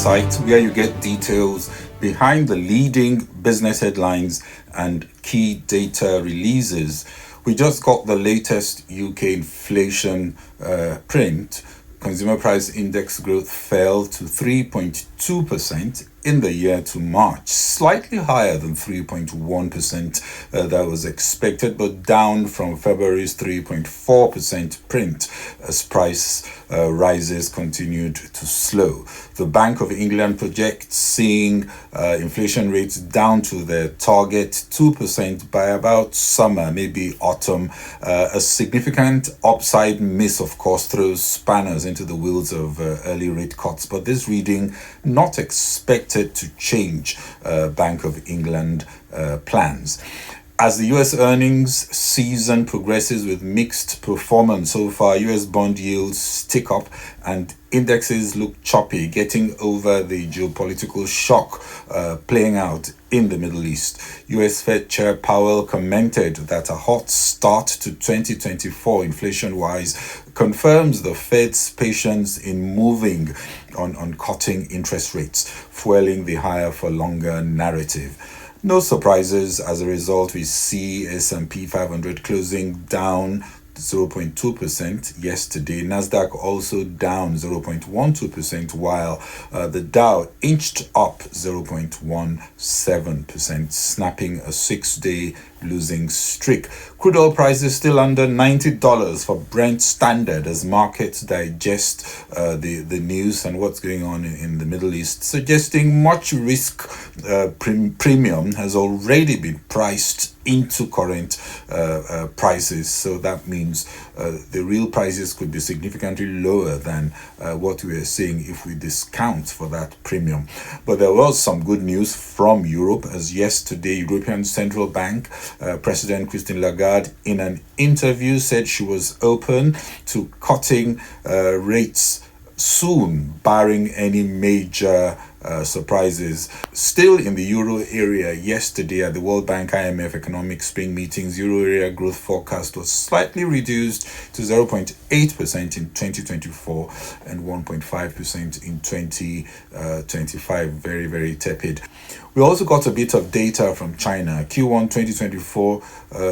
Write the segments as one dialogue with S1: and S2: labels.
S1: website where you get details behind the leading business headlines and key data releases. We just got the latest UK inflation print. Consumer price index growth fell to 3.2% in the year to March, slightly higher than 3.1% that was expected, but down from February's 3.4% print as price rises continued to slow. The Bank of England projects seeing inflation rates down to their target 2% by about summer, maybe autumn. A significant upside miss, of course, throws spanners into the wheels of early rate cuts, but this reading not expected to change Bank of England plans. As the US earnings season progresses with mixed performance so far, US bond yields tick up and indexes look choppy, getting over the geopolitical shock playing out in the Middle East. US Fed Chair Powell commented that a hot start to 2024 inflation-wise confirms the Fed's patience in moving on cutting interest rates, fueling the higher for longer narrative. No surprises. As a result, we see S&P 500 closing down 0.2% yesterday. Nasdaq also down 0.12%, while the Dow inched up 0.17%, snapping a 6-day losing streak. Crude oil prices still under $90 for Brent Standard as markets digest the news and what's going on in the Middle East, suggesting much risk premium has already been priced into current prices. So that means the real prices could be significantly lower than what we are seeing if we discount for that premium. But there was some good news from Europe, as yesterday European Central Bank President Christine Lagarde, in an interview, said she was open to cutting rates soon, barring any major surprises. Still in the euro area, yesterday at the World Bank IMF economic spring meetings, euro area growth forecast was slightly reduced to 0.8% in 2024 and 1.5% in 2025. Very, very tepid. We also got a bit of data from China. Q1 2024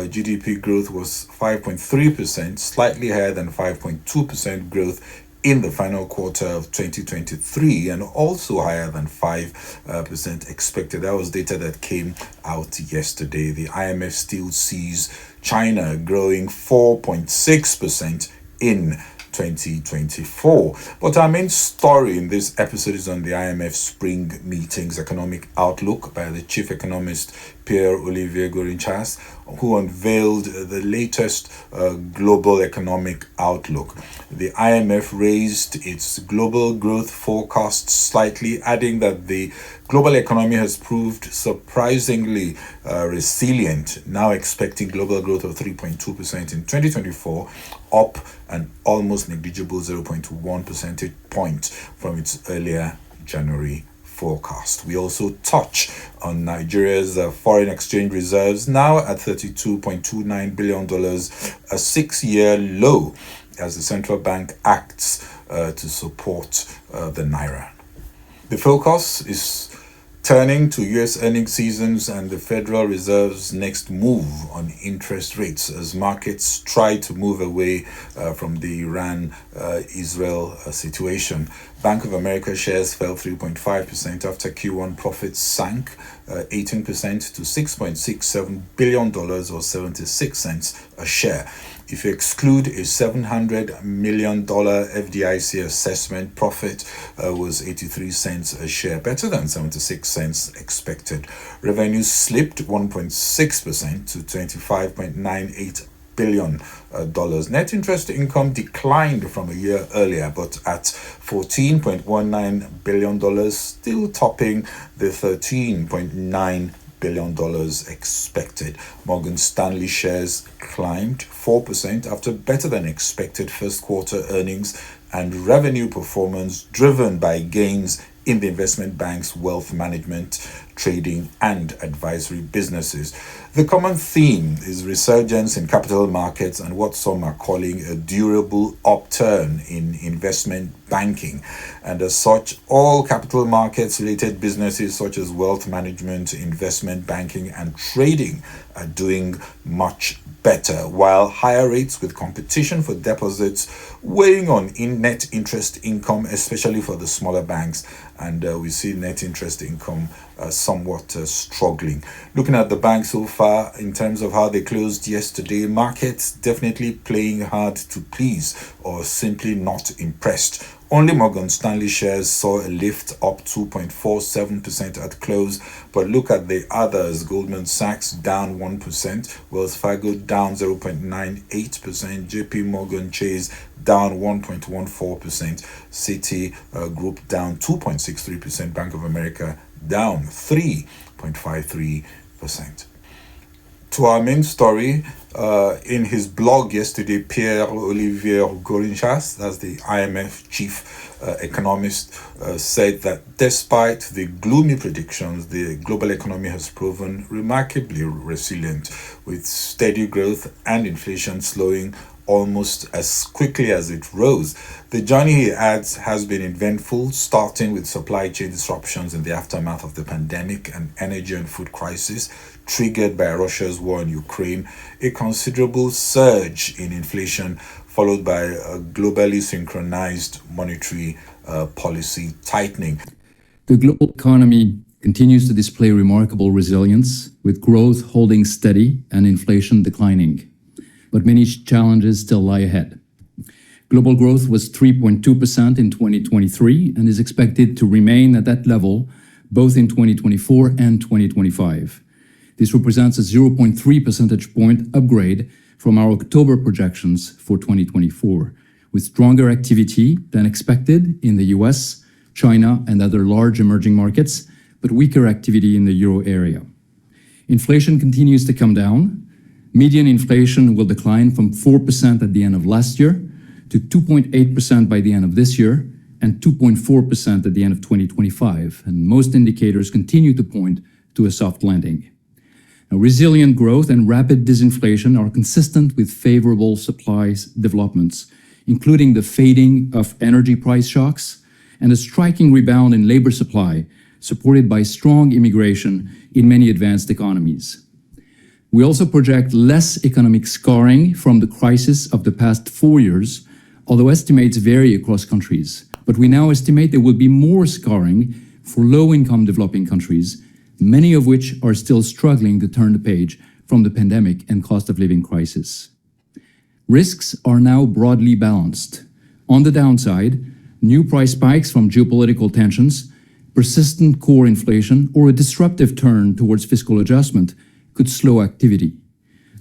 S1: GDP growth was 5.3%, slightly higher than 5.2% growth in the final quarter of 2023, and also higher than 5% expected. That was data that came out yesterday. The IMF still sees China growing 4.6% in 2024. But our main story in this episode is on the IMF spring meetings economic outlook by the chief economist Pierre-Olivier, who unveiled the latest global economic outlook. The IMF raised its global growth forecast slightly, adding that the global economy has proved surprisingly resilient, now expecting global growth of 3.2% in 2024, up an almost negligible 0.1 percentage point from its earlier January forecast. We also touch on Nigeria's foreign exchange reserves, now at $32.29 billion, a 6-year low, as the central bank acts to support the naira. The focus is turning to U.S. earnings seasons and the Federal Reserve's next move on interest rates as markets try to move away from the Iran-Israel situation. Bank of America shares fell 3.5% after Q1 profits sank 18% to $6.67 billion or 76 cents a share. If you exclude a $700 million FDIC assessment, profit was 83 cents a share, better than 76 cents expected. Revenues slipped 1.6% to $25.98 billion. Net interest income declined from a year earlier, but at $14.19 billion, still topping the $13.9 billion expected. Morgan Stanley shares climbed 4% after better than expected first quarter earnings and revenue performance driven by gains in the investment bank's wealth management trading and advisory businesses. The common theme is resurgence in capital markets and what some are calling a durable upturn in investment banking. And as such, all capital markets related businesses such as wealth management, investment banking, and trading are doing much better, while higher rates with competition for deposits weighing on net interest income, especially for the smaller banks. And we see net interest income somewhat struggling. Looking at the banks so far in terms of how they closed yesterday, markets definitely playing hard to please or simply not impressed. Only Morgan Stanley shares saw a lift up 2.47% at close, but look at the others. Goldman Sachs down 1%, Wells Fargo down 0.98%, JP Morgan Chase down 1.14%, Citi Group down 2.63%, Bank of America down 3.53%. To our main story, in his blog yesterday, Pierre-Olivier, that's the IMF chief economist, said that despite the gloomy predictions, the global economy has proven remarkably resilient, with steady growth and inflation slowing almost as quickly as it rose. The journey, he adds, has been eventful, starting with supply chain disruptions in the aftermath of the pandemic and energy and food crisis triggered by Russia's war in Ukraine, a considerable surge in inflation followed by a globally synchronized monetary policy tightening.
S2: The global economy continues to display remarkable resilience, with growth holding steady and inflation declining. But many challenges still lie ahead. Global growth was 3.2% in 2023 and is expected to remain at that level both in 2024 and 2025. This represents a 0.3 percentage point upgrade from our October projections for 2024, with stronger activity than expected in the US, China, and other large emerging markets, but weaker activity in the euro area. Inflation continues to come down. Median inflation will decline from 4% at the end of last year to 2.8% by the end of this year and 2.4% at the end of 2025, and most indicators continue to point to a soft landing. Now, resilient growth and rapid disinflation are consistent with favorable supply developments, including the fading of energy price shocks and a striking rebound in labor supply, supported by strong immigration in many advanced economies. We also project less economic scarring from the crisis of the past 4 years, although estimates vary across countries. But we now estimate there will be more scarring for low-income developing countries, many of which are still struggling to turn the page from the pandemic and cost of living crisis. Risks are now broadly balanced. On the downside, new price spikes from geopolitical tensions, persistent core inflation, or a disruptive turn towards fiscal adjustment could slow activity.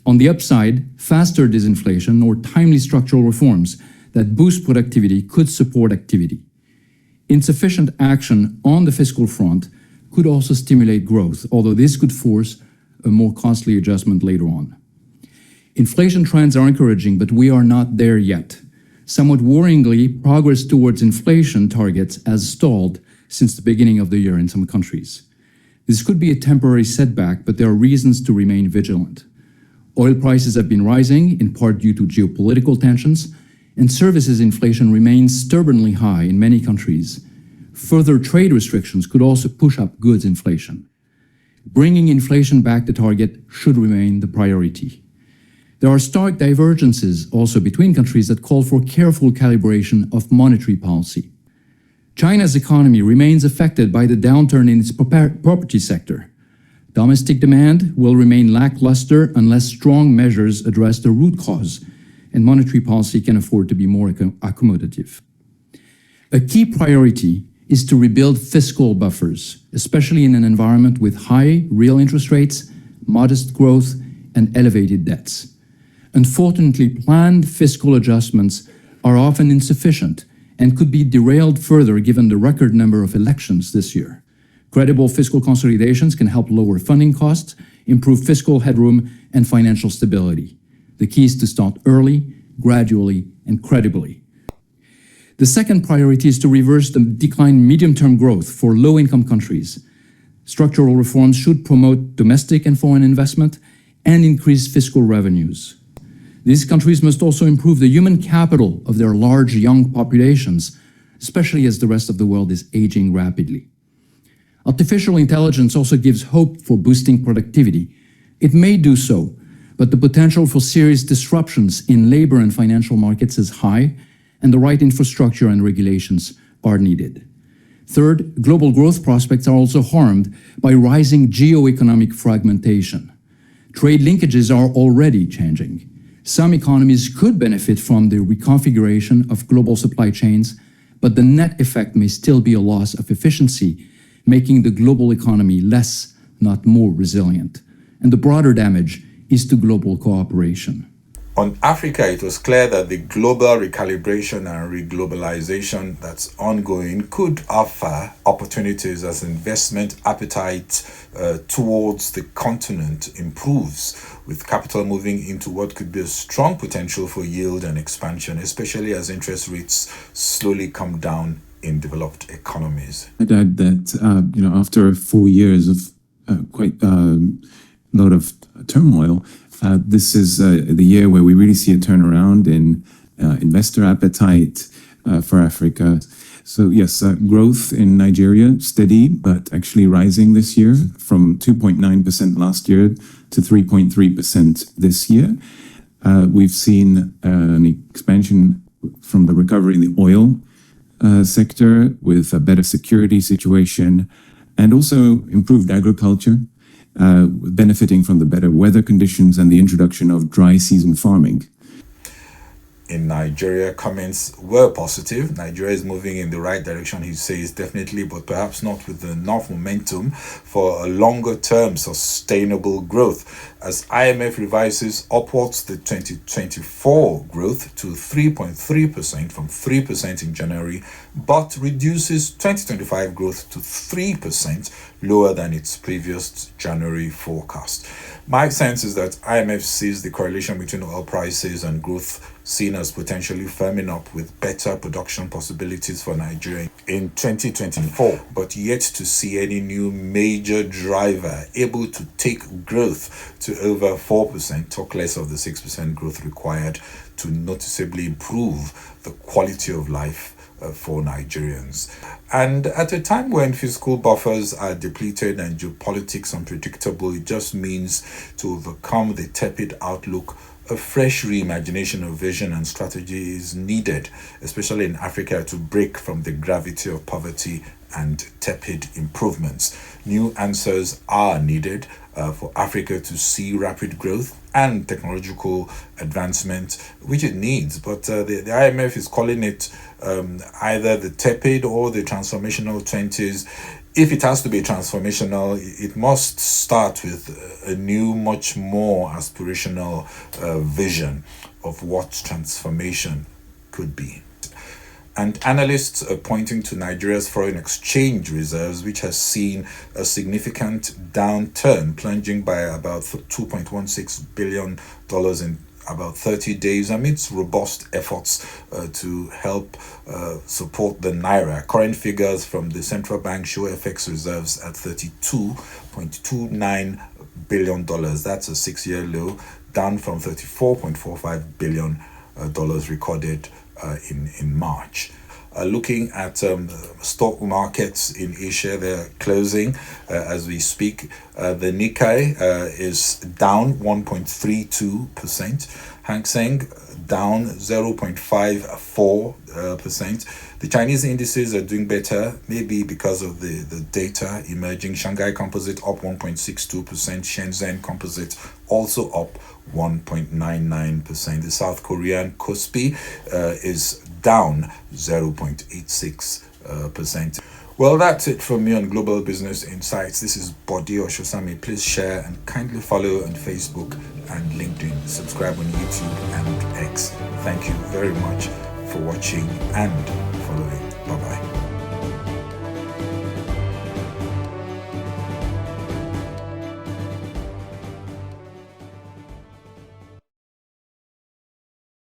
S2: On the upside, faster disinflation or timely structural reforms that boost productivity could support activity. Insufficient action on the fiscal front could also stimulate growth, although this could force a more costly adjustment later on. Inflation trends are encouraging, but we are not there yet. Somewhat worryingly, progress towards inflation targets has stalled since the beginning of the year in some countries. This could be a temporary setback, but there are reasons to remain vigilant. Oil prices have been rising, in part due to geopolitical tensions, and services inflation remains stubbornly high in many countries. Further trade restrictions could also push up goods inflation. Bringing inflation back to target should remain the priority. There are stark divergences also between countries that call for careful calibration of monetary policy. China's economy remains affected by the downturn in its property sector. Domestic demand will remain lackluster unless strong measures address the root cause, and monetary policy can afford to be more accommodative. A key priority is to rebuild fiscal buffers, especially in an environment with high real interest rates, modest growth, and elevated debts. Unfortunately, planned fiscal adjustments are often insufficient and could be derailed further given the record number of elections this year. Credible fiscal consolidations can help lower funding costs, improve fiscal headroom, and financial stability. The key is to start early, gradually, and credibly. The second priority is to reverse the decline in medium-term growth for low-income countries. Structural reforms should promote domestic and foreign investment and increase fiscal revenues. These countries must also improve the human capital of their large young populations, especially as the rest of the world is aging rapidly. Artificial intelligence also gives hope for boosting productivity. It may do so, but the potential for serious disruptions in labor and financial markets is high, and the right infrastructure and regulations are needed. Third, global growth prospects are also harmed by rising geo-economic fragmentation. Trade linkages are already changing. Some economies could benefit from the reconfiguration of global supply chains, but the net effect may still be a loss of efficiency, making the global economy less, not more resilient. And the broader damage is to global cooperation.
S1: On Africa, it was clear that the global recalibration and reglobalization that's ongoing could offer opportunities as investment appetite towards the continent improves, with capital moving into what could be a strong potential for yield and expansion, especially as interest rates slowly come down in developed economies.
S3: I'd add that, after 4 years of quite a lot of turmoil, this is the year where we really see a turnaround in investor appetite for Africa. So yes, growth in Nigeria, steady, but actually rising this year from 2.9% last year to 3.3% this year. We've seen an expansion from the recovery in the oil sector with a better security situation and also improved agriculture, benefiting from the better weather conditions and the introduction of dry season farming.
S1: In Nigeria, comments were positive. Nigeria is moving in the right direction, he says, definitely, but perhaps not with enough momentum for a longer-term sustainable growth. As IMF revises upwards the 2024 growth to 3.3% from 3% in January, but reduces 2025 growth to 3%, lower than its previous January forecast. My sense is that IMF sees the correlation between oil prices and growth seen as potentially firming up with better production possibilities for Nigeria in 2024, but yet to see any new major driver able to take growth to over 4%, talk less of the 6% growth required to noticeably improve the quality of life for Nigerians. And at a time when fiscal buffers are depleted and geopolitics unpredictable, it just means to overcome the tepid outlook, a fresh reimagination of vision and strategy is needed, especially in Africa, to break from the gravity of poverty and tepid improvements. New answers are needed for Africa to see rapid growth and technological advancement, which it needs. But the IMF is calling it either the tepid or the transformational 20s. If it has to be transformational, it must start with a new, much more aspirational vision of what transformation could be. And analysts are pointing to Nigeria's foreign exchange reserves, which has seen a significant downturn, plunging by about $2.16 billion in about 30 days amidst robust efforts to help support the Naira. Current figures from the central bank show FX reserves at $32.29 billion. That's a 6-year low, down from $34.45 billion recorded in March. Looking at stock markets in Asia, they're closing as we speak. The Nikkei is down 1.32%. Hang Seng down 0.54%. The Chinese indices are doing better, maybe because of the data emerging. Shanghai Composite up 1.62%. Shenzhen Composite also up 1.99%. The South Korean Kospi is down 0.86%. Well, that's it from me on Global Business Insights. This is Bode Oshosami. Please share and kindly follow on Facebook and LinkedIn. Subscribe on YouTube and X. Thank you very much for watching and following. Bye-bye.